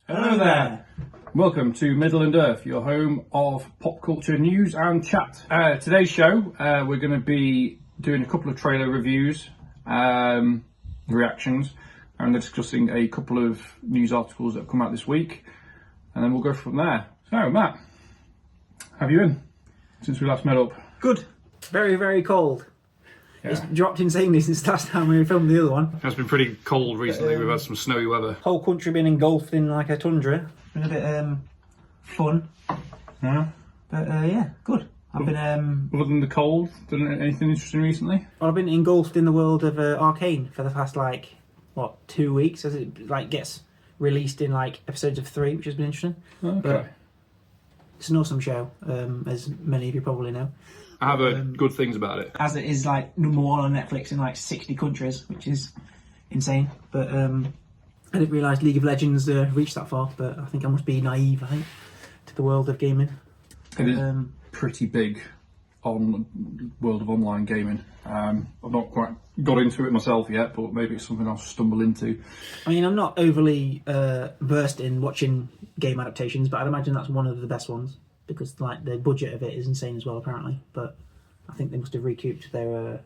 Hello there! Welcome to Middle and Earth, your home of pop culture news and chat. Today's show, we're going to be doing a couple of trailer reviews, reactions, and discussing a couple of news articles that have come out this week, and then we'll go from there. So, Matt, how have you been since we last met up? Good. Very, very cold. Yeah. It's dropped insanely since the last time we filmed the other one. It's been pretty cold recently. We've had some snowy weather. Whole country been engulfed in like a tundra. Been a bit fun. Yeah. But yeah, good. I've been Other than the cold, done anything interesting recently? well, I've been engulfed in the world of Arcane for the past 2 weeks, as it gets released in episodes of 3, which has been interesting. Okay. But it's an awesome show, as many of you probably know. I have heard good things about it. As it is number 1 on Netflix in 60 countries, which is insane. But I didn't realise League of Legends reached that far, but I think I must be naive, to the world of gaming. It is pretty big on world of online gaming. I've not quite got into it myself yet, but maybe it's something I'll stumble into. I mean, I'm not overly versed in watching game adaptations, but I'd imagine that's one of the best ones, because the budget of it is insane as well, apparently. But I think they must have recouped their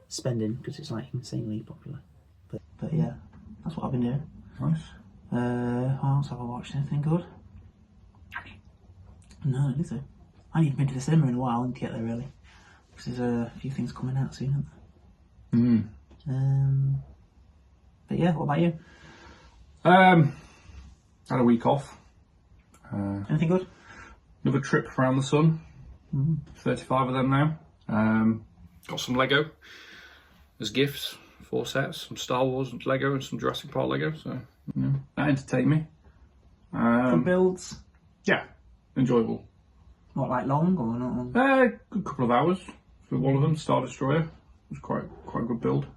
spending, because it's insanely popular. But yeah, that's what I've been doing. Nice. What else have I watched? Anything good? No, I don't think so. I haven't even been to the cinema in a while. I need to get there really, because there's a few things coming out soon, aren't there? But yeah, what about you? Had a week off. Anything good? Another trip around the sun. 35 of them now. Got some Lego as gifts, 4 sets, some Star Wars Lego and some Jurassic Park Lego. So that entertained me. Good builds. Yeah, enjoyable. What, long or not long? Good couple of hours for one of them. Star Destroyer it was quite a good build.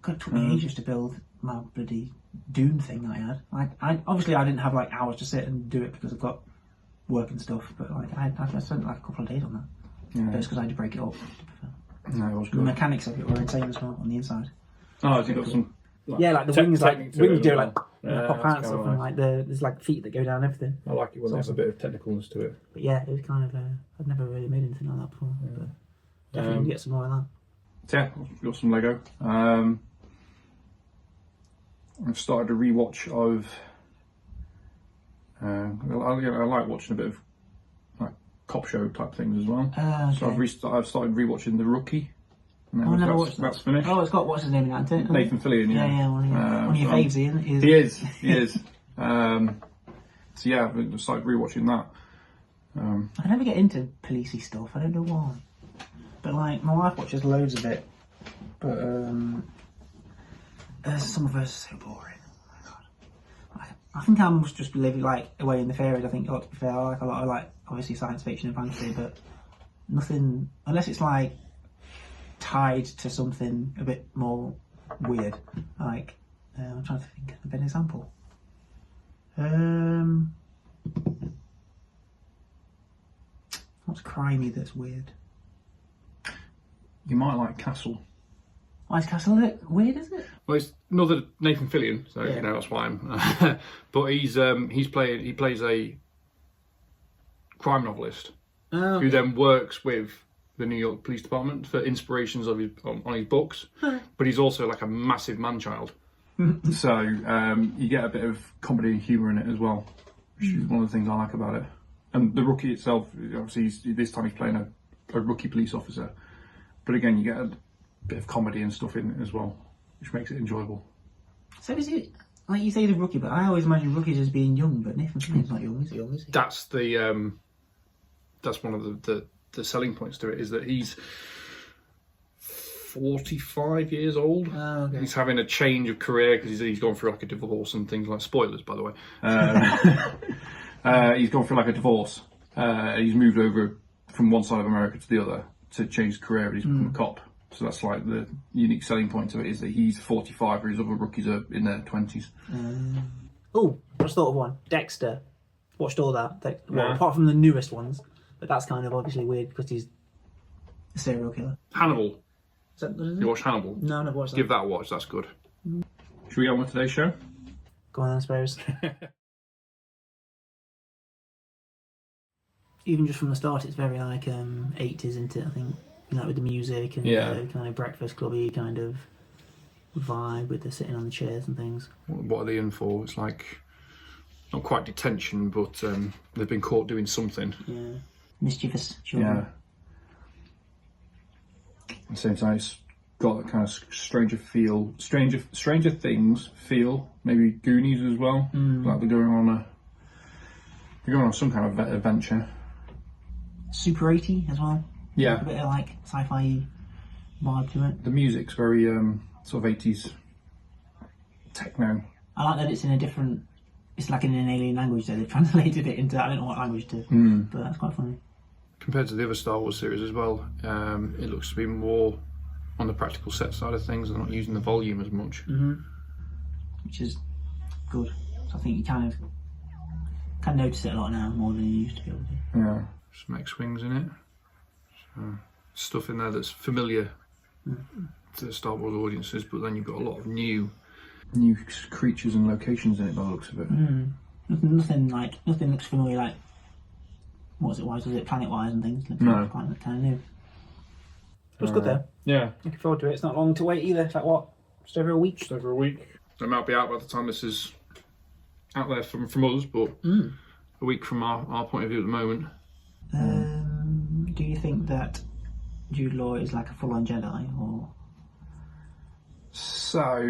God, it took me ages to build my bloody Dune thing that I had. I obviously I didn't have hours to sit and do it because I've got work and stuff. But I spent a couple of days on that. Yeah. But it's because I had to break it up. No, it was The good. mechanics of it were insane as well on the inside. Oh, has he got some? Yeah, the wings, technique to wings it do as well. pop out and stuff, and there's feet that go down and everything. I like it when there's a bit of technicalness to it. But yeah, it was kind of I'd never really made anything like that before. But definitely need to get some more of that. Yeah, I've got some Lego. I've started a rewatch of. I like watching a bit of cop show type things as well. Okay. So I've started rewatching The Rookie. And I never watched that. That's finished. Oh, it's got what's his name in that, isn't it? Nathan Fillion. Yeah, one of your faves, Ian. He is. So yeah, I've started rewatching that. I never get into policey stuff. I don't know why. But my wife watches loads of it. But some of us are so boring. Oh my god. I think I must just be living away in the fairies. I think to be fair, I like a lot of obviously science fiction and fantasy, but nothing unless it's tied to something a bit more weird. I'm trying to think of an example. What's crimey that's weird? You might like Castle. Why is Castle a bit weird, isn't it? Well, it's another Nathan Fillion, so Yeah. that's why I'm. But he plays a crime novelist who then works with the New York Police Department for inspirations on his books. But he's also a massive man-child, so you get a bit of comedy and humour in it as well, which is one of the things I like about it. And The Rookie itself, obviously, this time he's playing a rookie police officer, but again, you get a bit of comedy and stuff in it as well, which makes it enjoyable. So is it you say the Rookie, but I always imagine rookies as being young, but Nathan Fillion's not young, is he? That's the that's one of the selling points to it, is that he's 45 years old. Oh, okay. He's having a change of career because he's gone through a divorce and things spoilers, by the way. He's gone through a divorce. He's moved over from one side of America to the other to change his career, and he's become a cop. So that's the unique selling point to it, is that he's 45, whereas other rookies are in their 20s. Oh, I just thought of one. Dexter. Watched all that. Yeah. Apart from the newest ones, but that's kind of obviously weird because he's a serial killer. Hannibal. Is that what it is? You watch Hannibal? No, I've never watched that. Give that a watch. That's good. Should we get on with today's show? Go on then, I suppose. even just from the start, it's very like 80s, isn't it? I think, like with the music and the kind of breakfast clubby kind of vibe with the sitting on the chairs and things. What are they in for? It's like not quite detention, but they've been caught doing something. Yeah, mischievous children. Yeah. At the same time, it's got that kind of stranger things feel. Maybe Goonies as well. Like they're going on some kind of adventure. Super 80 as well. Yeah. Like a bit of like sci-fi vibe to it. The music's very sort of 80s techno. I like that it's in a different. It's like in an alien language, so they've translated it into. I don't know what language to, but that's quite funny. Compared to the other Star Wars series as well, it looks to be more on the practical set side of things and not using the volume as much. Which is good. So I think you can notice it a lot now, more than you used to be able to. Yeah. Some X-Wings in it. So, stuff in there that's familiar to the Star Wars audiences, but then you've got a lot of new creatures and locations in it by the looks of it. Nothing looks familiar, like was it planet-wise and things. No. Quite kind of new. It was good though. Yeah. Looking forward to it. It's not long to wait either. It's like what? Just over a week? Just over a week. It might be out by the time this is out there from us, but a week from our point of view at the moment. Do you think that Jude Law is like a full-on Jedi, or? So,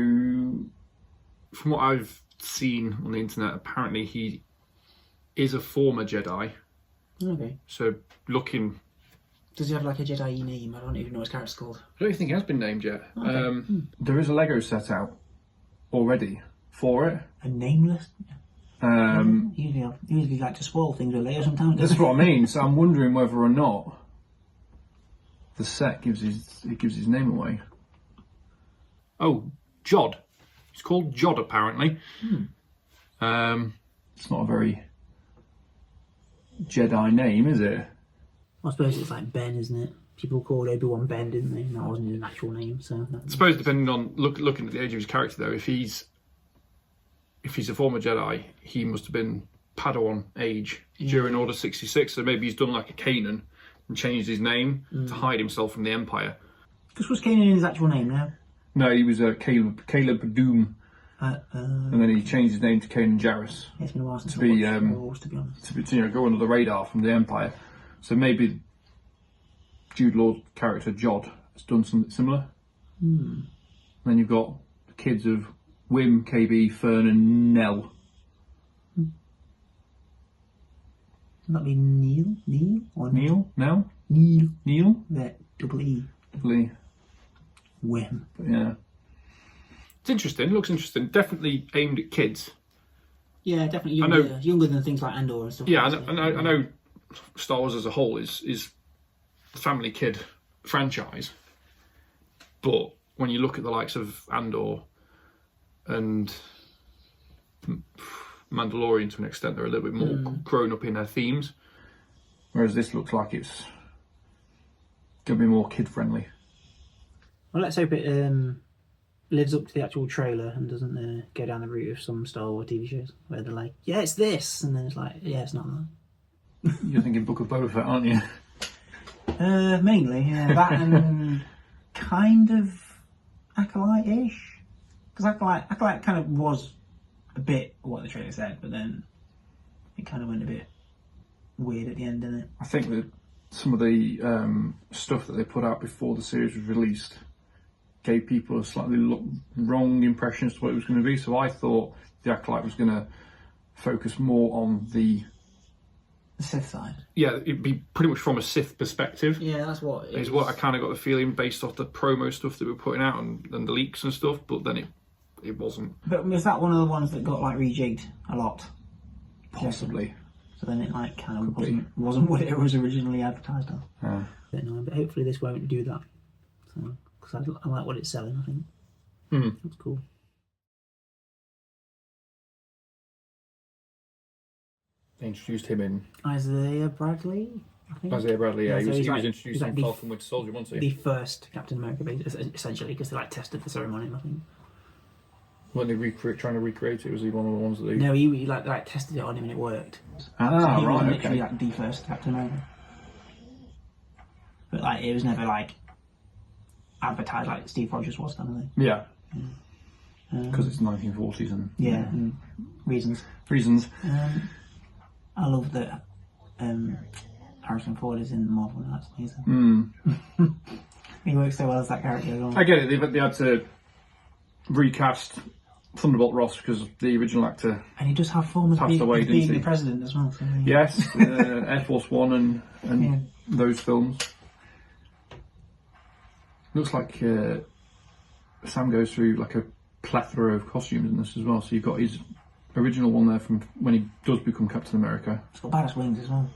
from what I've seen on the internet, apparently he is a former Jedi. Okay. So, looking... Does he have like a Jedi name? I don't even know what his character's called. I don't think he has been named yet. Okay. There is a Lego set out already for it. A nameless? Usually like to spoil things with Lego sometimes. That's what I mean. So I'm wondering whether or not the set gives his name away. Oh, Jod. It's called Jod apparently. It's not a very Jedi name, is it? I suppose it's like Ben, isn't it? People called Obi-Wan Ben, didn't they? That wasn't his actual name, so... I suppose depending on... Looking at the age of his character, though, if he's a former Jedi, he must have been Padawan age during Order 66, so maybe he's done like a Kanan and changed his name to hide himself from the Empire. Because was Kanan his actual name now? No, he was Caleb Doom. And then he changed his name to Kanan Jarrus. It's been a while since to be honest. To go under the radar from the Empire. So maybe Jude Law's character Jod has done something similar. And then you've got the kids of Wim, KB, Fern, and Nell. Would that be Neil? Neil? Nell? Neil? That double E. Wim. But yeah. It's interesting. Looks interesting. Definitely aimed at kids. Yeah, definitely younger than things like Andor and stuff. Yeah, like I know Star Wars as a whole is the family kid franchise, but when you look at the likes of Andor and Mandalorian to an extent, they're a little bit more grown up in their themes, whereas this looks like it's going to be more kid friendly. Well, let's hope it lives up to the actual trailer and doesn't go down the route of some Star Wars TV shows where they're like, yeah, it's this, and then it's like, yeah, it's not that. You're thinking Book of Boba Fett, aren't you? Mainly, yeah. That and kind of Acolyte-ish. Because Acolyte kind of was a bit what the trailer said, but then it kind of went a bit weird at the end, didn't it? I think that some of the stuff that they put out before the series was released gave people a slightly wrong impression as to what it was going to be. So I thought the Acolyte was going to focus more on the Sith side. Yeah, it'd be pretty much from a Sith perspective. Yeah, that's what it is. What I kind of got the feeling based off the promo stuff that we were putting out and the leaks and stuff, but then it wasn't. But was that one of the ones that got like rejigged a lot? Possibly. So then it like kind of wasn't what it was originally advertised on. Yeah. But hopefully this won't do that. So, because I like what it's selling, I think. That's cool. They introduced him in Isaiah Bradley, I think. Isaiah Bradley, yeah. So he was like, introduced in Falcon Winter Soldier, wasn't he? The first Captain America, essentially, because they like tested the serum on him, I think. When they trying to recreate it, was he one of the ones that they... No, he like tested it on him and it worked. Ah, so he was right, literally okay. like the first Captain America. But like it was never like advertised like Steve Rogers was, kind of thing. Yeah. Because it's 1940s and... Yeah, and reasons. I love that Harrison Ford is in Marvel now. That's amazing. He works so well as that character as well. I get it. They had to recast Thunderbolt Ross because the original actor And he does have form of away, being didn't the he? president as well. So, Yes, Air Force One and those films. Looks like Sam goes through like a plethora of costumes in this as well. So you've got his original one there from when he does become Captain America. It's got badass wings as well.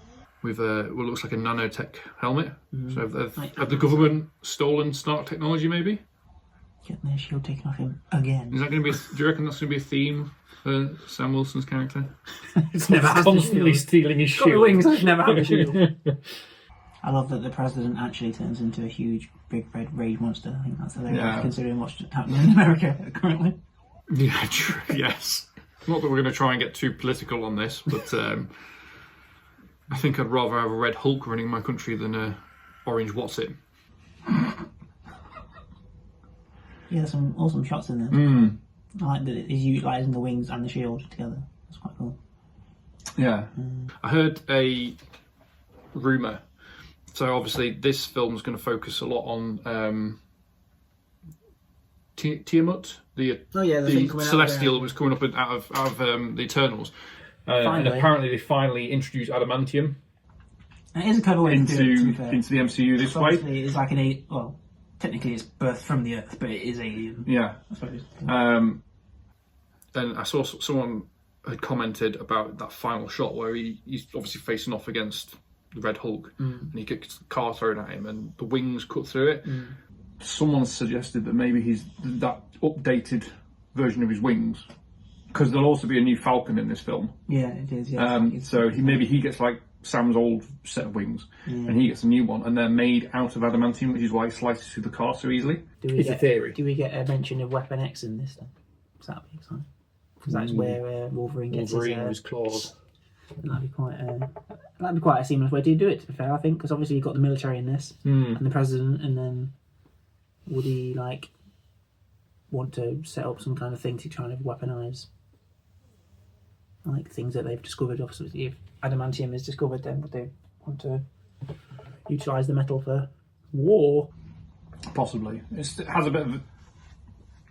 With what looks like a nanotech helmet. So have the government stolen Stark technology maybe? Getting their shield taken off him again. Is that going to be? Do you reckon that's going to be a theme for Sam Wilson's character? It's never had Constantly stealing his got the shield. wings, I've never had a shield. I love that the president actually turns into a huge, big red rage monster. I think that's hilarious, considering what's happening in America currently. Yeah, true. Yes. Not that we're going to try and get too political on this, but I think I'd rather have a red Hulk running my country than a orange What's-It. Yeah, some awesome shots in there. I like that he's utilising the wings and the shield together. That's quite cool. Yeah. I heard a rumour. So obviously this film's going to focus a lot on Tiamat, the thing coming celestial that was coming up out of the Eternals. And apparently they finally introduced adamantium And it is a clever way to do it, to be fair. into the MCU this way. Obviously, it's like technically it's birthed from the Earth, but it is alien. Yeah. I suppose. Then I saw someone had commented about that final shot where he's obviously facing off against the Red Hulk and he gets the car thrown at him and the wings cut through it. Someone suggested that maybe he's that updated version of his wings, because there'll also be a new Falcon in this film. Yeah, it is. Yeah. So maybe he gets like Sam's old set of wings and he gets a new one, and they're made out of adamantium, which is why it slices through the car so easily. It's a theory. Do we get a mention of Weapon X in this then? Is that be exciting? Because that's where Wolverine gets his claws. That'd be quite a seamless way to do it, to be fair, I think, because obviously you've got the military in this and the president, and then would he want to set up some kind of thing to try and weaponise things that they've discovered? Obviously, if adamantium is discovered, then would they want to utilise the metal for war? Possibly. It has a bit of a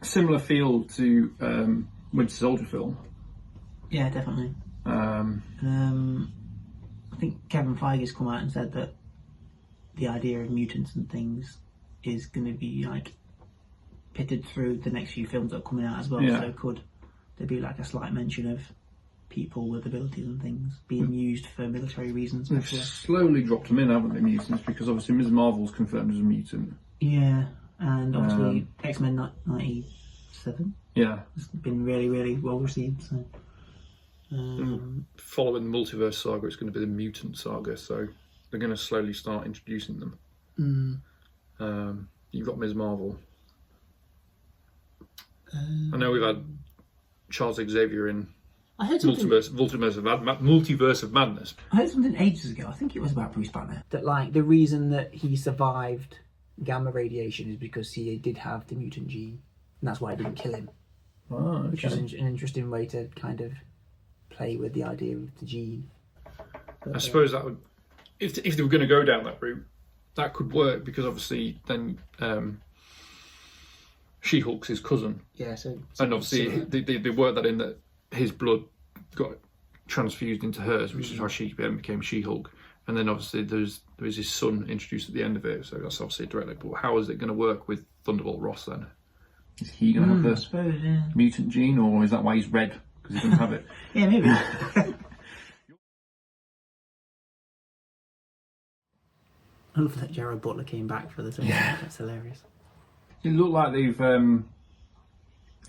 similar feel to Winter Soldier film. Yeah, definitely. I think Kevin Feige's come out and said that the idea of mutants and things is going to be pitted through the next few films that are coming out as well. Yeah. So could there be a slight mention of people with abilities and things being used for military reasons? They've slowly dropped them in, haven't they, mutants? Because obviously Ms. Marvel's confirmed as a mutant. Yeah, and obviously X-Men 97 Yeah. has been really, really well received. So. Following the multiverse saga, it's going to be the mutant saga, so they're going to slowly start introducing them. You've got Ms. Marvel. I know we've had Charles Xavier in I heard something. Multiverse of Madness. I heard something ages ago. I think it was about Bruce Banner. That the reason that he survived gamma radiation is because he did have the mutant gene, and that's why it didn't kill him. Oh, okay. Which is an interesting way to kind of play with the idea of the gene. I suppose that would, if they were going to go down that route, that could work, because obviously then She-Hulk's his cousin. Yeah, so and obviously they worked that in, that his blood got transfused into hers, which is how she became She-Hulk. And then obviously there's his son introduced at the end of it, so that's obviously directly. But how is it going to work with Thunderbolt Ross then? Is he going to have the mutant gene, or is that why he's red? Because he doesn't have it. Yeah, maybe. I love that Jared Butler came back for the second. Yeah. That's hilarious. It looked like they've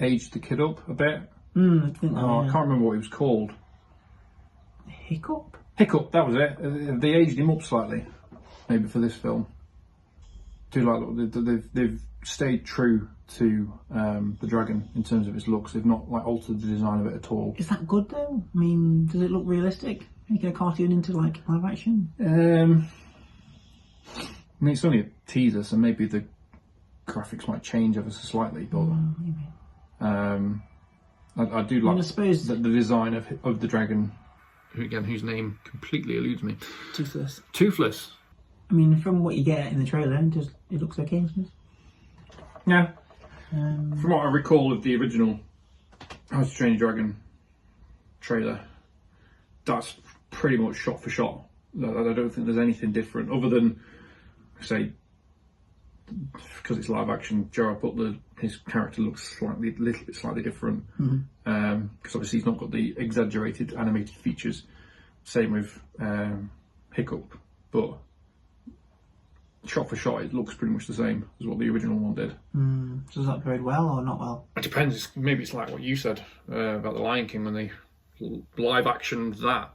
aged the kid up a bit. I think I can't remember what he was called. Hiccup, that was it. They aged him up slightly, maybe for this film. They've stayed true to the dragon in terms of its looks. They've not like altered the design of it at all. Is that good though? I mean, does it look realistic? Making a cartoon into like live action? I mean, it's only a teaser, so maybe the graphics might change ever so slightly, but I do like I suppose the design of the dragon, again, whose name completely eludes me. Toothless. Toothless. I mean, from what you get in the trailer, it looks okay, doesn't it? Yeah. From what I recall of the original How to Train Your Dragon trailer, that's pretty much shot for shot. I don't think there's anything different other than, say, because it's live action, Gerard Butler, his character looks a little bit slightly different. Because obviously he's not got the exaggerated animated features. Same with Hiccup, but shot for shot, it looks pretty much the same as what the original one did. So does that bode well or not well? It depends. Maybe it's like what you said about the Lion King when they live actioned that.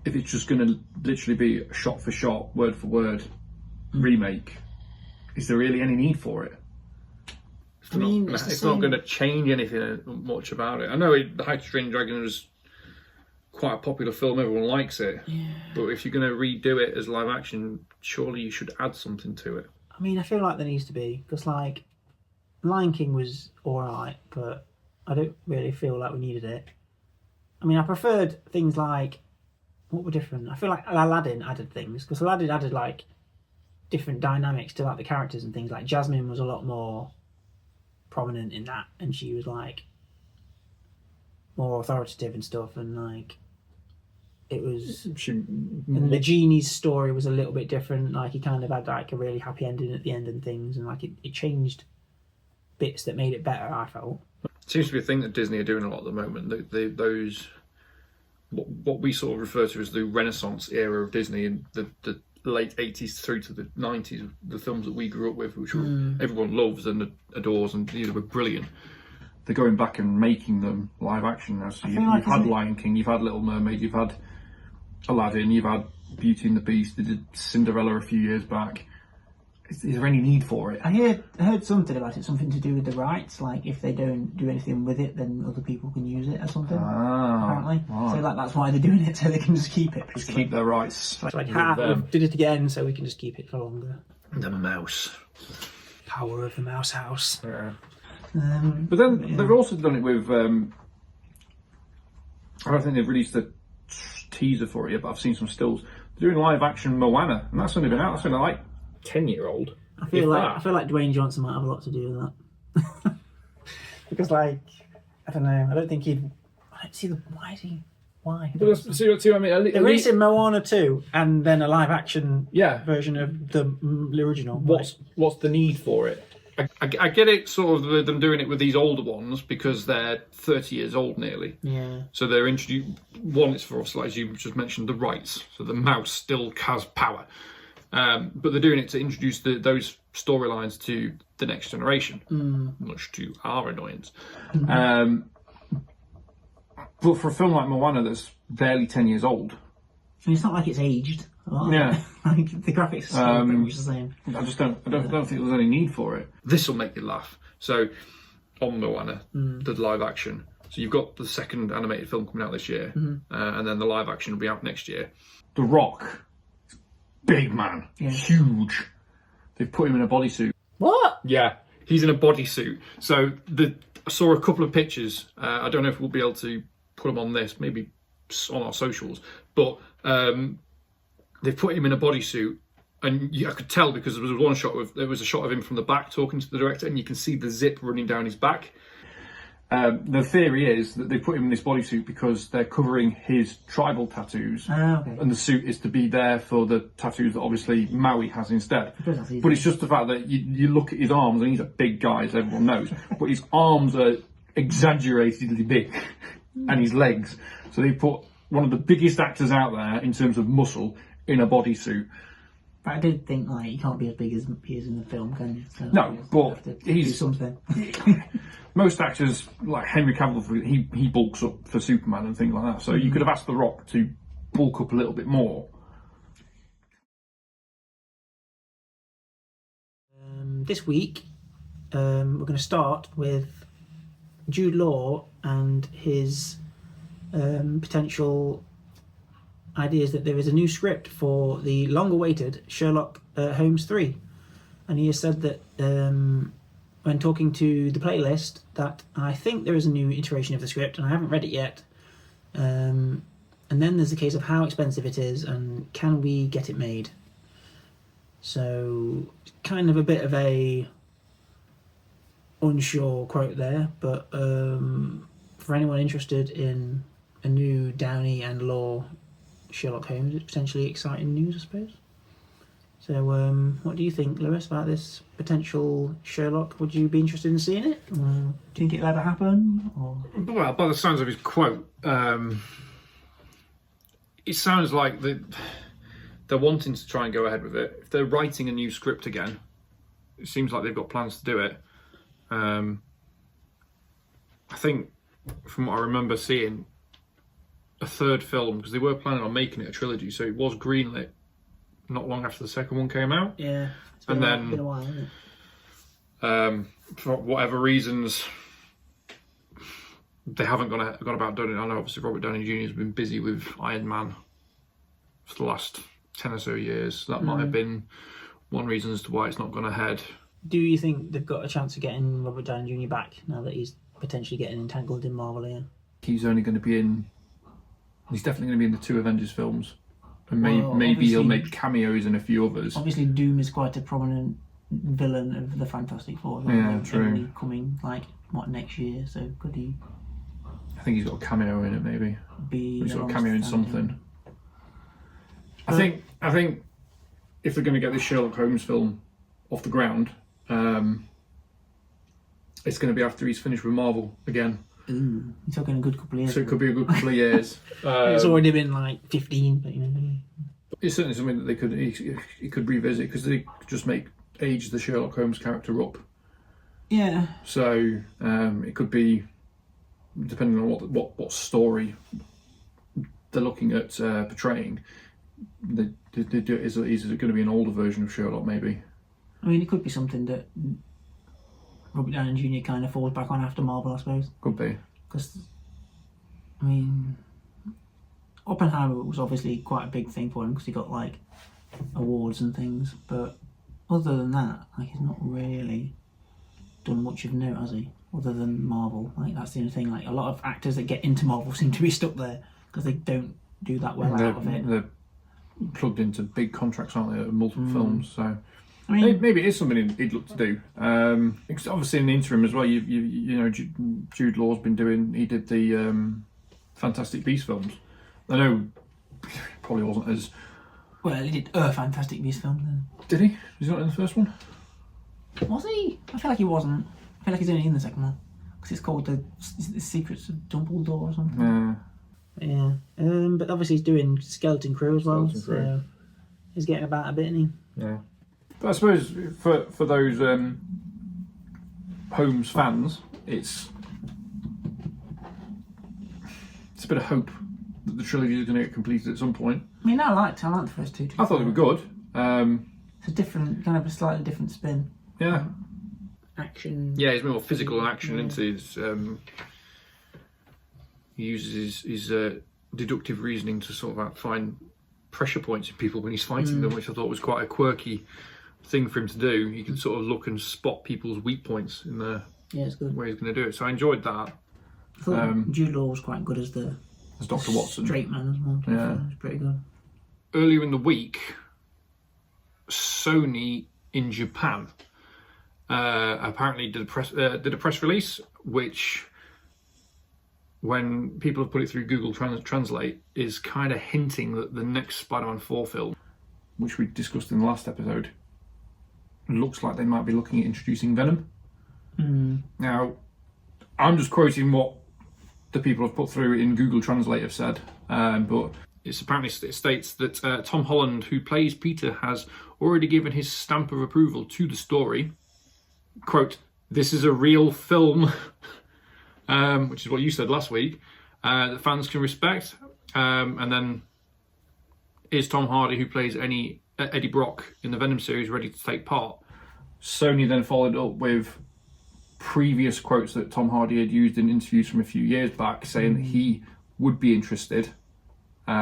If it's just going to literally be a shot for shot, word for word remake, is there really any need for it? It's not going to change anything much about it. I know The How to Train Your Dragon was quite a popular film, everyone likes it. Yeah. But if you're going to redo it as live action, surely you should add something to it. I mean, I feel like there needs to be, because like Lion King was alright, but I don't really feel like we needed it. I mean, I preferred things like, what were different? I feel like Aladdin added things, because Aladdin added like different dynamics to like the characters and things. Like Jasmine was a lot more prominent in that, and she was like more authoritative and stuff, and like it was. And the genie's story was a little bit different. Like he kind of had like a really happy ending at the end and things, and like it changed bits that made it better, I felt. Seems to be a thing that Disney are doing a lot at the moment. Those what we sort of refer to as the Renaissance era of Disney, and the late 80s through to the 90s, the films that we grew up with, which everyone loves and adores, and these were brilliant. They're going back and making them live action now. So you've had Lion King, you've had Little Mermaid, you've had Aladdin, you've had Beauty and the Beast. They did Cinderella a few years back. Is there any need for it? I heard something about it, something to do with the rights. Like if they don't do anything with it, then other people can use it or something. Apparently, so like that's why they're doing it, so they can just keep it. Just keep their rights. It's like we did it again, so we can just keep it for longer. The mouse. Power of the Mouse House. Yeah. But then they've also done it with. I don't think they've released a teaser for it yet, but I've seen some stills. They're doing live action Moana, and that's only been out. That's only like 10-year-old. I feel like Dwayne Johnson might have a lot to do with that. Because like I don't know, I don't think he'd. I don't see the why is he. Why? But see what I mean? They're releasing Moana 2 and then a live action Yeah. version of the original. What's the need for it? I get it, sort of them doing it with these older ones because they're 30 years old nearly. Yeah. So they're introduced. One is for us, like as you just mentioned, the rights. So the mouse still has power, but they're doing it to introduce those storylines to the next generation, much to our annoyance. But for a film like Moana that's barely 10 years old, And it's not like it's aged. Yeah. Like the graphics are still pretty much the same. I don't think there's any need for it. This will make you laugh. So, on Moana, the live action. So you've got the second animated film coming out this year, and then the live action will be out next year. The Rock, big man, huge. They've put him in a bodysuit. What? Yeah, he's in a bodysuit. So I saw a couple of pictures. I don't know if we'll be able to put them on this, maybe on our socials, but they've put him in a bodysuit, and I could tell because there was a shot of him from the back talking to the director, and you can see the zip running down his back. The theory is that they put him in this bodysuit because they're covering his tribal tattoos, and the suit is to be there for the tattoos that obviously Maui has instead. But it's just the fact that you look at his arms, and he's a big guy, as everyone knows, but his arms are exaggeratedly big, and his legs. So they put one of the biggest actors out there in terms of muscle in a bodysuit. But I did think like he can't be as big as he is in the film, can you? So No, but he's do something. Most actors, like Henry Cavill, he bulks up for Superman and things like that. So you could have asked The Rock to bulk up a little bit more. this week we're going to start with Jude Law and his potential ideas that there is a new script for the long-awaited Sherlock Holmes 3. And he has said that when talking to the playlist that I think there is a new iteration of the script and I haven't read it yet. And then there's a case of how expensive it is and can we get it made. So kind of a bit of a unsure quote there, but for anyone interested in a new Downey and Law Sherlock Holmes, it's potentially exciting news, I suppose. So what do you think, Lewis, about this potential Sherlock? Would you be interested in seeing it? Or do you think it'll ever happen? Or? Well, by the sounds of his quote, it sounds like they're wanting to try and go ahead with it. If they're writing a new script again, it seems like they've got plans to do it. I think, from what I remember seeing, a third film, because they were planning on making it a trilogy, so it was greenlit not long after the second one came out. Yeah, and then been a while, hasn't it? For whatever reasons, they haven't gone about doing it. I know obviously Robert Downey Jr. has been busy with Iron Man for the last 10 or so years. That might have been one reason as to why it's not gone ahead. Do you think they've got a chance of getting Robert Downey Jr. back now that he's potentially getting entangled in Marvel here? He's only going to be in. He's definitely going to be in the 2 Avengers films, and Well, maybe he'll obviously- make cameos in a few others. Obviously, Doom is quite a prominent villain of the Fantastic Four. Yeah, true. Only coming next year? So could he I think he's got a cameo in it, maybe. be? He's got a alongside cameo in him? something. I think if they're going to get this Sherlock Holmes film off the ground, it's going to be after he's finished with Marvel again. Ooh, you're talking a good couple of years. So it could be a good couple of years. It's already been like 15, but It's certainly something that he could revisit, because they could just age the Sherlock Holmes character up. yeah. So it could be, depending on what story they're looking at portraying, they do it. Is it going to be an older version of Sherlock, maybe? I mean, it could be something that Robert Downey Jr. kind of falls back on after Marvel, I suppose. Could be. Because, I mean, Oppenheimer was obviously quite a big thing for him because he got like awards and things. But other than that, like, he's not really done much of note, has he? Other than Marvel, like that's the only thing. Like a lot of actors that get into Marvel seem to be stuck there because they don't do that well out of it. They're plugged into big contracts, aren't they? Multiple films, so. I mean, Maybe it is something he'd look to do. Because obviously in the interim as well, you know, Jude Law's been doing. He did the Fantastic Beasts films. I know probably wasn't as. well, he did a Fantastic Beasts film. Then. Did he? Was he not in the first one? Was he? I feel like he wasn't. I feel like he's only in the second one because it's called the Secrets of Dumbledore or something. Yeah. But obviously he's doing Skeleton Crew as well. Skeleton Crew. So he's getting about a bit, isn't he? Yeah. But I suppose for those Holmes fans, it's a bit of hope that the trilogy is going to get completed at some point. I mean, I liked the first two. I thought they were good. It's a different, kind of a slightly different spin. Yeah. Action. Yeah, he's more physical and action into his. He uses his deductive reasoning to sort of find pressure points in people when he's fighting them, which I thought was quite a quirky thing for him to do. He can sort of look and spot people's weak points in the Yeah, it's good. way he's going to do it. So I enjoyed that. I thought Jude Law was quite good as the As Dr. Watson. straight man as well. Yeah. It was pretty good. Earlier in the week, Sony in Japan apparently did a press release, which, when people have put it through Google Translate, is kind of hinting that the next Spider-Man 4 film, which we discussed in the last episode, looks like they might be looking at introducing Venom. Now, I'm just quoting what the people have put through in Google Translate have said, but it apparently states that Tom Holland, who plays Peter, has already given his stamp of approval to the story. Quote, "This is a real film," which is what you said last week, that fans can respect. And then, is Tom Hardy, who plays Eddie Brock in the Venom series, ready to take part? Sony then followed up with previous quotes that Tom Hardy had used in interviews from a few years back, saying that he would be interested.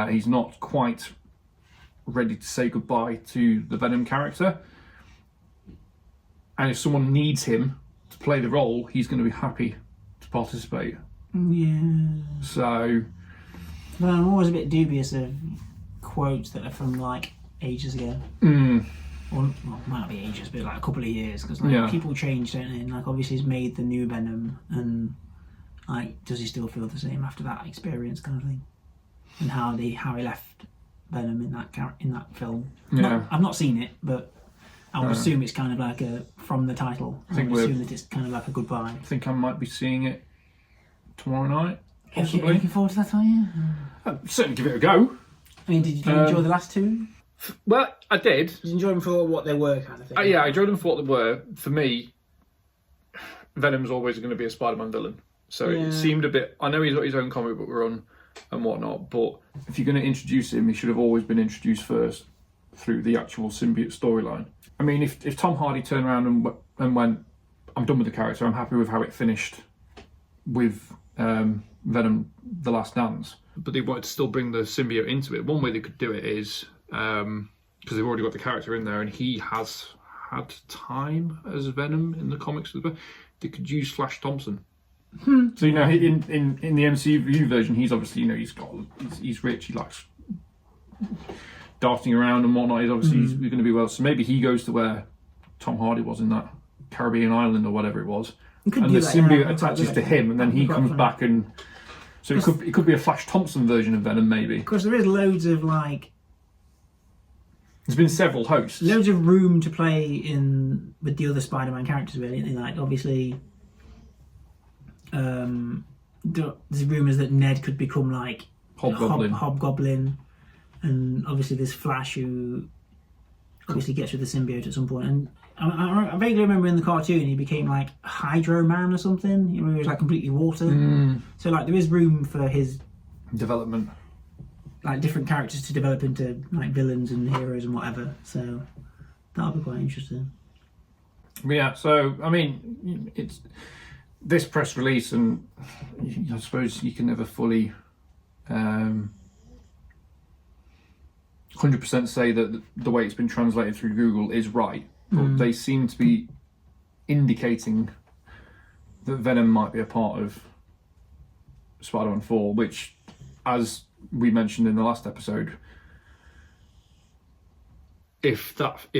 He's not quite ready to say goodbye to the Venom character. And if someone needs him to play the role, he's going to be happy to participate. Yeah. So... Well, I'm always a bit dubious of quotes that are from, like, ages ago. Well, it might not be ages, but like a couple of years, because like people change, don't they? And like obviously he's made the new Venom, and like does he still feel the same after that experience, kind of thing? And how he left Venom in that film. Yeah, I've not seen it, but I would assume it's kind of like a from the title. I would assume that it's kind of like a goodbye. I think I might be seeing it tomorrow night. Possibly. Looking forward to that, are you? I'd certainly give it a go. I mean, did you enjoy the last two? Well, I did. Did you enjoy them for what they were, kind of thing? Yeah, I enjoyed them for what they were. For me, Venom's always going to be a Spider-Man villain. So it seemed a bit... I know he's got his own comic book run and whatnot, but... If you're going to introduce him, he should have always been introduced first through the actual symbiote storyline. I mean, if Tom Hardy turned around and went, I'm done with the character, I'm happy with how it finished with Venom The Last Dance. But they wanted to still bring the symbiote into it. One way they could do it is... because they've already got the character in there and he has had time as Venom in the comics. They could use Flash Thompson. So, you know, in the MCU version, he's obviously, you know, he's rich, he likes darting around and whatnot. He's obviously he's going to be well. So maybe he goes to where Tom Hardy was in that Caribbean island or whatever it was. And the symbiote attaches to him and then he comes back and... So it could be a Flash Thompson version of Venom, maybe. Because there is loads of, like... There's been several hosts. Loads of room to play in with the other Spider-Man characters, really. Like, obviously, there's rumours that Ned could become, like... Hobgoblin. And obviously there's Flash, who obviously gets with the symbiote at some point. And I vaguely remember in the cartoon he became, like, Hydro Man or something. You know, he was, like, completely water. So, like, there is room for his... development. Like different characters to develop into like villains and heroes and whatever, so that'll be quite interesting. Yeah, so I mean, it's this press release, and I suppose you can never fully 100% say that the way it's been translated through Google is right, but they seem to be indicating that Venom might be a part of Spider-Man 4, which, as we mentioned in the last episode, if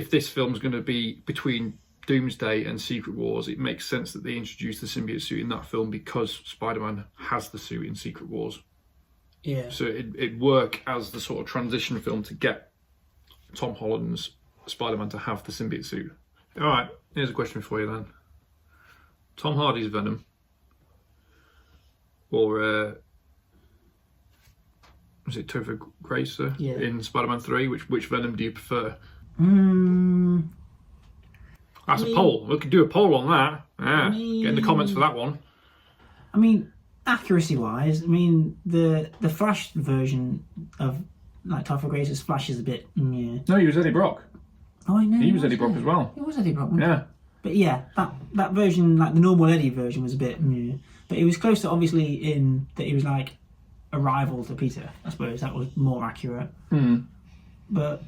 this film's going to be between Doomsday and Secret Wars, it makes sense that they introduce the symbiote suit in that film because Spider-Man has the suit in Secret Wars. Yeah. So it'd work as the sort of transition film to get Tom Holland's Spider-Man to have the symbiote suit. All right, here's a question for you then. Tom Hardy's Venom or was it Topher Grace in Spider-Man 3? Which Venom do you prefer? That's a poll. We could do a poll on that. Yeah, get in the comments for that one. I mean, accuracy-wise, I mean the Flash version of like Topher Grace's Flash is a bit. No, he was Eddie Brock. Oh, I know. He was Eddie Brock as well. It was Eddie Brock. Yeah. But yeah, that version, like the normal Eddie version, was a bit. But it was close to obviously in that he was like a rival to Peter. I suppose that was more accurate. But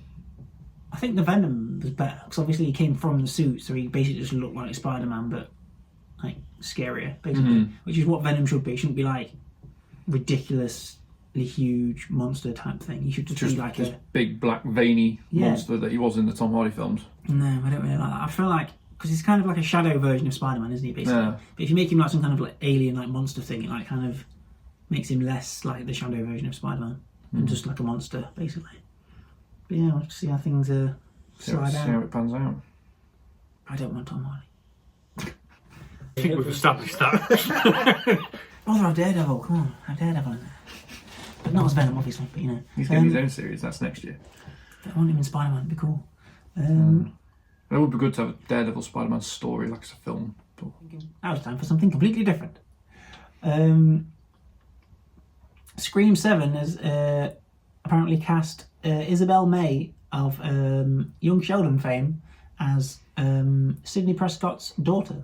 I think the Venom was better because obviously he came from the suit, so he basically just looked like Spider-Man, but like scarier, basically. Which is what Venom should be. It shouldn't be like ridiculously huge monster type thing. He should just be like this big black veiny monster that he was in the Tom Hardy films. No, I don't really like that. I feel like because he's kind of like a shadow version of Spider-Man, isn't he? Basically. Yeah. But if you make him like some kind of like alien like monster thing, it like kind of makes him less like the shadow version of Spider-Man and just like a monster, basically. But yeah, we'll see how things slide out. See how it pans out. I don't want Tom Hardy. I think we've established that. Oh, they'll have Daredevil. Come on, have Daredevil in there. But not as Venom, obviously. But you know, he's getting his own series. That's next year. I want him in Spider-Man. It'd be cool. It would be good to have a Daredevil Spider-Man story, like it's a film. But... Now it's time for something completely different. Scream 7 has apparently cast Isabel May of Young Sheldon fame as Sidney Prescott's daughter,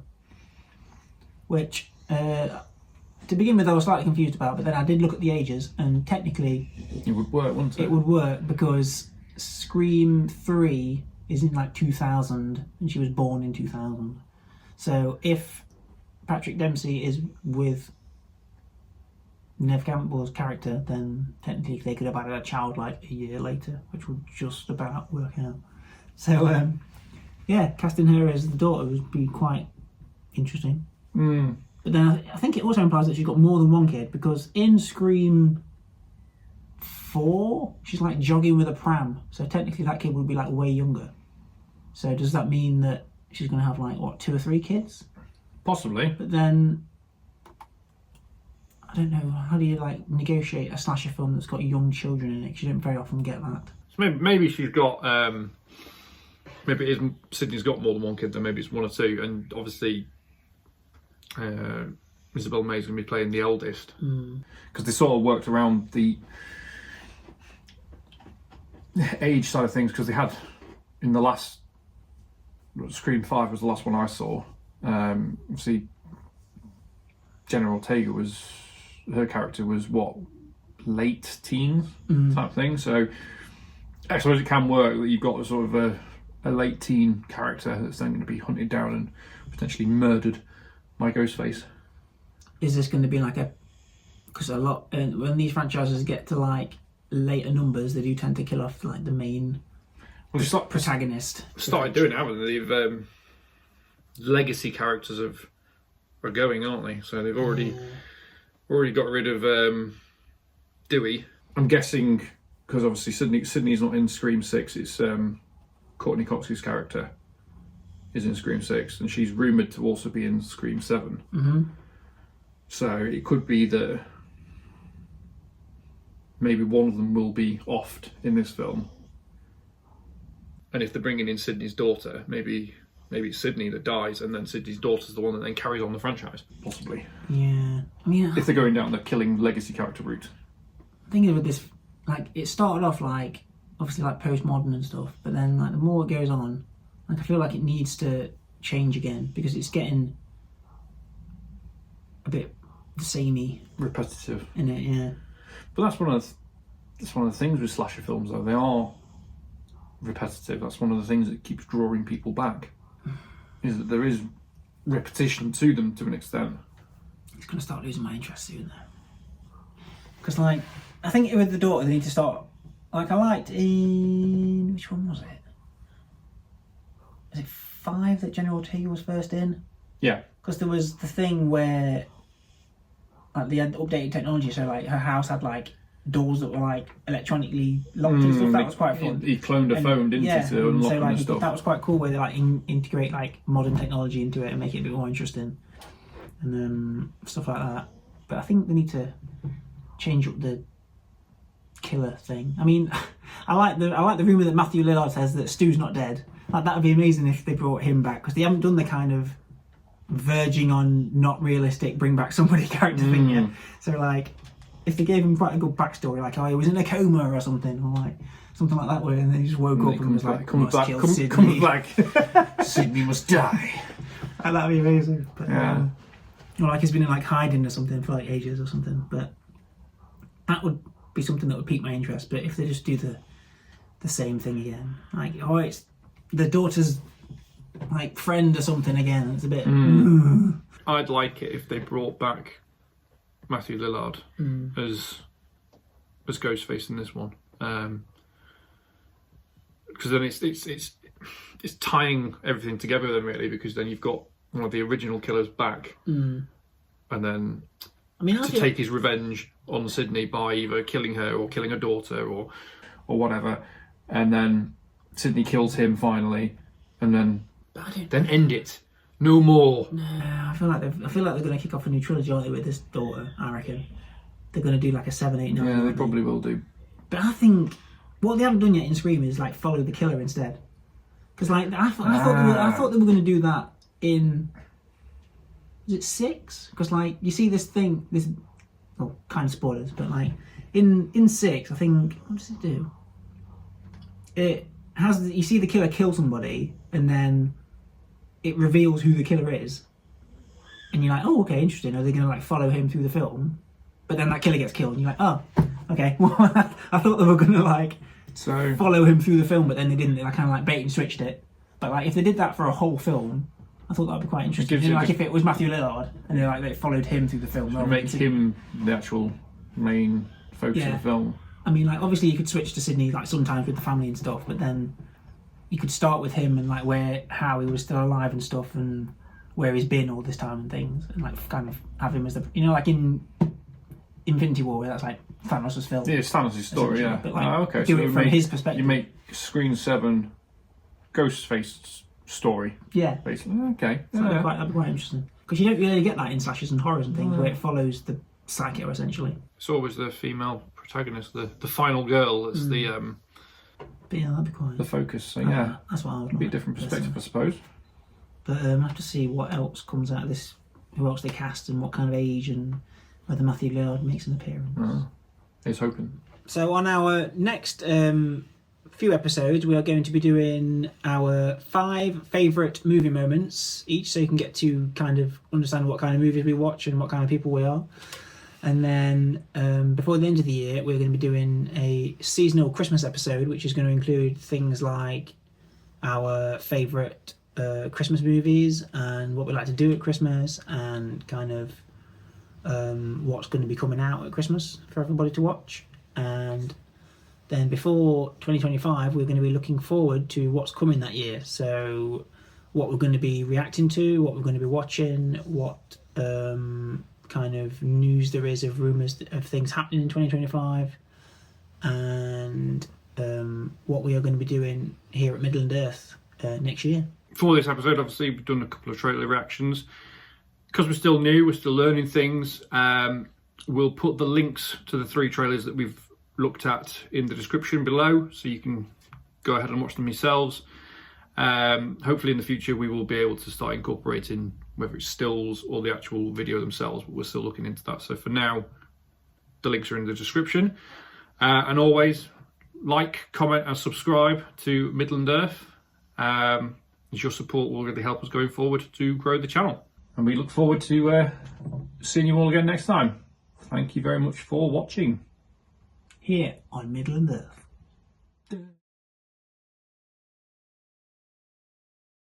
which to begin with I was slightly confused about, but then I did look at the ages, and technically it would work, wouldn't it? It would work because Scream 3 is in like 2000 and she was born in 2000. So if Patrick Dempsey is with Neve Campbell's character, then technically they could have added a child like a year later, which would just about work out. So yeah, casting her as the daughter would be quite interesting. But then I think it also implies that she's got more than one kid, because in Scream 4 she's like jogging with a pram, so technically that kid would be like way younger. So does that mean that she's going to have like, what, 2 or 3 kids? Possibly. But then I don't know, how do you like negotiate a slasher film that's got young children in it? 'Cause you don't very often get that. So maybe she's got, maybe it is, Sydney's got more than one kid, then maybe it's 1 or 2, and obviously Isabel May's going to be playing the eldest. Because they sort of worked around the age side of things, because they had, in the last, Scream 5 was the last one I saw, obviously Jenna Ortega her character was what, late teens type thing, so I suppose it can work that you've got a sort of a late teen character that's then going to be hunted down and potentially murdered by Ghostface. Is this going to be like because a lot, when these franchises get to like later numbers, they do tend to kill off like the main protagonist. Started doing it, haven't they? They've legacy characters are going, aren't they? So they've already got rid of Dewey. I'm guessing because obviously Sydney's not in Scream 6. It's Courtney Cox's character is in Scream 6, and she's rumoured to also be in Scream 7. So it could be that maybe one of them will be offed in this film. And if they're bringing in Sydney's daughter, maybe it's Sydney that dies, and then Sydney's daughter's the one that then carries on the franchise, possibly. Yeah, I mean, if they're going down the killing legacy character route. Thinking with this, like, it started off like obviously like postmodern and stuff, but then like the more it goes on, like I feel like it needs to change again, because it's getting a bit samey, repetitive in it. Yeah, but that's one of the things with slasher films, though. They are repetitive. That's one of the things that keeps drawing people back, is that there is repetition to them to an extent. It's going to start losing my interest soon, though. Because, like, I think with the daughter, they need to start. Like, I liked in. Which one was it? Is it 5 that Jenna Ortega was first in? Yeah. Because there was the thing where, like, they had updated technology, so, like, her house had, like, doors that were, like, electronically locked and stuff. That was quite fun. He cloned a phone, didn't he, to unlock so, like, and stuff. That was quite cool, where they, like, integrate, like, modern technology into it and make it a bit more interesting. And stuff like that. But I think they need to change up the killer thing. I mean, I like the rumour that Matthew Lillard says that Stu's not dead. Like, that would be amazing if they brought him back, because they haven't done the kind of verging on not realistic bring back somebody character thing yet. So, like, if they gave him quite a good backstory, like, oh, he was in a coma or something, or like something like that, where and then he just woke up and was like, comes back. Sydney must die. Like, that'd be amazing. But, yeah. Or like he's been in like hiding or something for like ages or something. But that would be something that would pique my interest. But if they just do the same thing again, like, oh, it's the daughter's like friend or something again, it's a bit. I'd like it if they brought back Matthew Lillard as Ghostface in this one, because then it's tying everything together then, really, because then you've got one of the original killers back, and then to take his revenge on Sydney by either killing her or killing her daughter or whatever, and then Sydney kills him finally, and then end it. No more. No, I feel like they're going to kick off a new trilogy, aren't they, with this daughter? I reckon they're going to do like a 7, 8, 9. Yeah, they probably will do. But I think what they haven't done yet in Scream is like follow the killer instead. Because like I thought they were going to do that in. Is it 6? Because like you see this thing, well, kind of spoilers, but like in 6, I think, what does it do? It has, you see the killer kill somebody, and then it reveals who the killer is, and you're like, oh, okay, interesting. Are they going to like follow him through the film? But then that killer gets killed, and you're like, oh, okay. Well, I thought they were going to like follow him through the film, but then they didn't. They like, kind of like bait and switched it. But like if they did that for a whole film, I thought that would be quite interesting. You know, like if it was Matthew Lillard and they followed him through the film, make him the actual main focus of the film. I mean, like obviously you could switch to Sydney like sometimes with the family and stuff, but then you could start with him and like how he was still alive and stuff, and where he's been all this time and things, and like kind of have him as the, you know, like in Infinity War, where that's like Thanos' film. Yeah, it's Thanos' story, yeah. But like, okay. do it from his perspective. You make Screen 7 Ghostface story. Yeah. Basically. Okay. So that'd be quite interesting. Because you don't really get that in slashers and horrors and things, where it follows the psycho, essentially. It's always the female protagonist, the final girl, that's the... But yeah, that'd be quite... The focus, so yeah. That's what I would like. Be a different perspective, I suppose. But I have to see what else comes out of this, who else they cast and what kind of age, and whether Matthew Lillard makes an appearance. He's hoping. So on our next few episodes, we are going to be doing our 5 favourite movie moments each, so you can get to kind of understand what kind of movies we watch and what kind of people we are. And then before the end of the year, we're going to be doing a seasonal Christmas episode, which is going to include things like our favourite Christmas movies and what we like to do at Christmas, and kind of what's going to be coming out at Christmas for everybody to watch. And then before 2025, we're going to be looking forward to what's coming that year. So what we're going to be reacting to, what we're going to be watching, what kind of news there is of rumours of things happening in 2025, and what we are going to be doing here at Midland Earth next year. For this episode, obviously, we've done a couple of trailer reactions. Because we're still new, we're still learning things, we'll put the links to the 3 trailers that we've looked at in the description below, so you can go ahead and watch them yourselves. Hopefully in the future we will be able to start incorporating whether it's stills or the actual video themselves, but we're still looking into that. So for now, the links are in the description. And always, like, comment and subscribe to Midland Earth. Your support will really help us going forward to grow the channel. And we look forward to seeing you all again next time. Thank you very much for watching. Here on Midland Earth.